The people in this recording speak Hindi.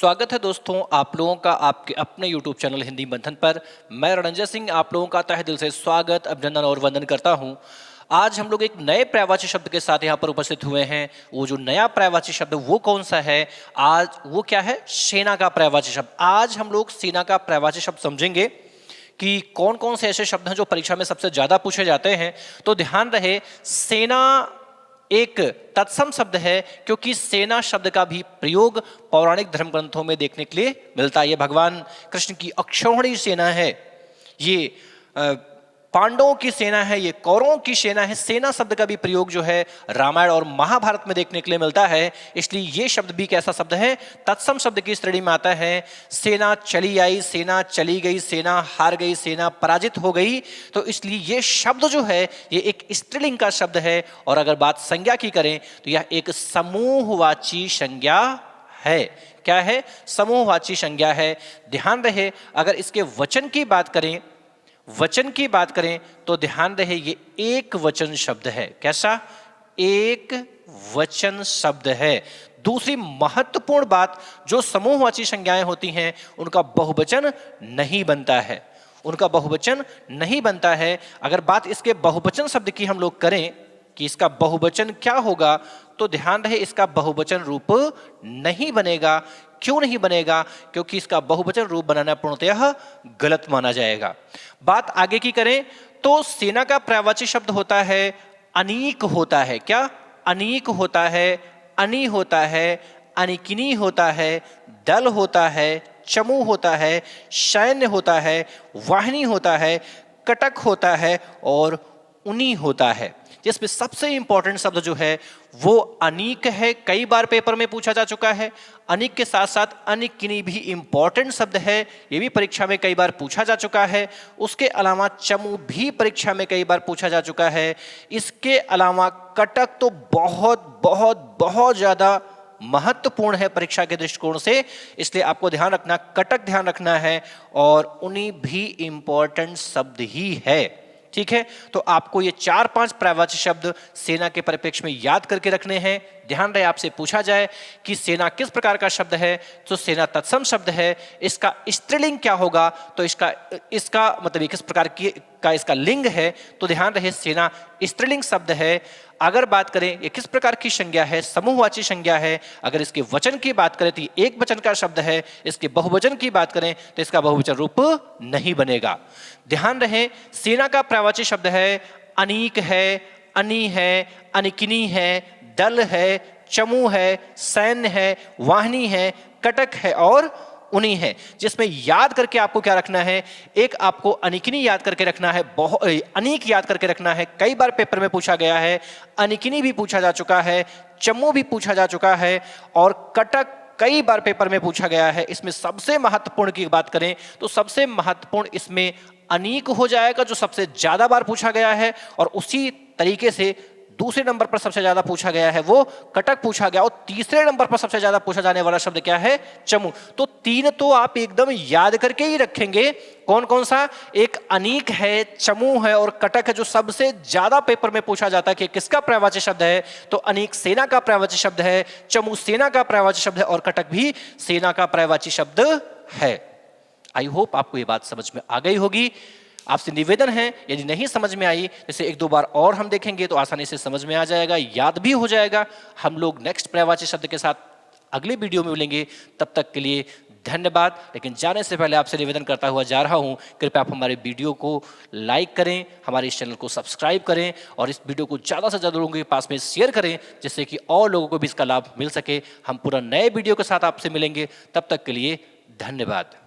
स्वागत है दोस्तों आप लोगों का आपके अपने YouTube चैनल हिंदी मंथन पर। मैं रणंजय सिंह आप लोगों का तहे दिल से स्वागत, अभिनंदन और वंदन करता हूं। आज हम लोग एक नए पर्यायवाची शब्द के साथ यहाँ पर उपस्थित हुए हैं। वो जो नया पर्यायवाची शब्द वो कौन सा है? आज वो क्या है? सेना का पर्यायवाची शब्द। आज हम लोग सेना का पर्यायवाची शब्द समझेंगे कि कौन कौन से ऐसे शब्द हैं जो परीक्षा में सबसे ज्यादा पूछे जाते हैं। तो ध्यान रहे, सेना एक तत्सम शब्द है क्योंकि सेना शब्द का भी प्रयोग पौराणिक धर्म ग्रंथों में देखने के लिए मिलता है। ये भगवान कृष्ण की अक्षौहिणी सेना है, ये पांडवों की सेना है, ये कौरवों की सेना है। सेना शब्द का भी प्रयोग जो है रामायण और महाभारत में देखने के लिए मिलता है। इसलिए ये शब्द भी कैसा शब्द है? तत्सम शब्द की श्रेणी में आता है। सेना चली आई, सेना चली गई, सेना हार गई, सेना पराजित हो गई। तो इसलिए ये शब्द जो है ये एक स्त्रीलिंग का शब्द है। और अगर बात संज्ञा की करें तो यह एक समूहवाची संज्ञा है। क्या है? समूहवाची संज्ञा है। ध्यान रहे, अगर इसके वचन की बात करें तो ध्यान रहे ये एक वचन शब्द है। कैसा? एक वचन शब्द है। दूसरी महत्वपूर्ण बात, जो समूहवाची संज्ञाएं होती हैं उनका बहुवचन नहीं बनता है, उनका बहुवचन नहीं बनता है। अगर बात इसके बहुवचन शब्द की हम लोग करें कि इसका बहुवचन क्या होगा, तो ध्यान रहे इसका बहुवचन रूप नहीं बनेगा। क्यों नहीं बनेगा? क्योंकि इसका बहुवचन रूप बनाना पूर्णतः गलत माना जाएगा। बात आगे की करें तो सेना का पर्यायवाची शब्द होता है अनीक होता है। क्या? अनीक होता है, अनी होता है, अनिकिनी होता है, दल होता है, चमू होता है, सैन्य होता है, वाहिनी होता है, कटक होता है और उनी होता है। जिसमें सबसे इंपॉर्टेंट शब्द जो है वो अनीक है। कई बार पेपर में पूछा जा चुका है। अनीक के साथ साथ अनिकिनी भी इंपॉर्टेंट शब्द है, ये भी परीक्षा में कई बार पूछा जा चुका है। उसके अलावा चमू भी परीक्षा में कई बार पूछा जा चुका है। इसके अलावा कटक तो बहुत बहुत बहुत ज्यादा महत्वपूर्ण है परीक्षा के दृष्टिकोण से, इसलिए आपको ध्यान रखना, कटक ध्यान रखना है और उन्हीं भी इंपॉर्टेंट शब्द ही है। ठीक है, तो आपको ये 4-5 पर्यायवाची शब्द सेना के परिप्रेक्ष्य में याद करके रखने हैं। ध्यान रहे, आपसे पूछा जाए कि सेना किस प्रकार का शब्द है, तो सेना तत्सम शब्द है। इसका स्त्रीलिंग क्या होगा, तो इसका मतलब किस प्रकार का इसका लिंग है, तो ध्यान रहे सेना स्त्रीलिंग शब्द है। अगर बात करें ये किस प्रकार की संज्ञा है, समूहवाची संज्ञा है। अगर इसके वचन की बात करें तो एक वचन का शब्द है। इसके बहुवचन की बात करें तो इसका बहुवचन रूप नहीं बनेगा। ध्यान रहे, सेना का पर्यायवाची शब्द है अनीक है, अनी है, अनिकिनी है, दल है, चमू है, सैन्य है, वाहिनी है, कटक है और उन्हीं है। जिसमें याद करके आपको क्या रखना है? एक आपको अनिकिनी याद करके रखना है, अनीक याद करके रखना है। कई बार पेपर में पूछा गया है, अनिकिनी भी पूछा जा चुका है, चमू भी पूछा जा चुका है और कटक कई बार पेपर में पूछा गया है। इसमें सबसे महत्वपूर्ण की बात करें तो सबसे महत्वपूर्ण इसमें अनीक हो जाएगा, जो सबसे ज्यादा बार पूछा गया है। और उसी तरीके से दूसरे नंबर पर सबसे ज्यादा पूछा गया है वो कटक पूछा गया, और तीसरे नंबर पर सबसे ज्यादा पूछा जाने वाला शब्द क्या है? चमू। तो तीन तो आप एकदम याद करके ही रखेंगे। कौन कौन सा? एक अनीक है, चमू है और कटक है, जो सबसे ज्यादा पेपर में पूछा जाता है कि किसका पर्यायवाची शब्द है। तो अनीक सेना का पर्यायवाची शब्द है, चमू सेना का पर्यायवाची शब्द है और कटक भी सेना का पर्यायवाची शब्द है। आई होप आपको ये बात समझ में आ गई होगी। आपसे निवेदन है, यदि नहीं समझ में आई, जैसे 1-2 बार और हम देखेंगे तो आसानी से समझ में आ जाएगा, याद भी हो जाएगा। हम लोग नेक्स्ट पर्यायवाची शब्द के साथ अगले वीडियो में मिलेंगे। तब तक के लिए धन्यवाद। लेकिन जाने से पहले आपसे निवेदन करता हुआ जा रहा हूं, कृपया आप हमारे वीडियो को लाइक करें, हमारे इस चैनल को सब्सक्राइब करें और इस वीडियो को ज़्यादा से ज़्यादा लोगों के पास में शेयर करें, जिससे कि और लोगों को भी इसका लाभ मिल सके। हम पूरा नए वीडियो के साथ आपसे मिलेंगे। तब तक के लिए धन्यवाद।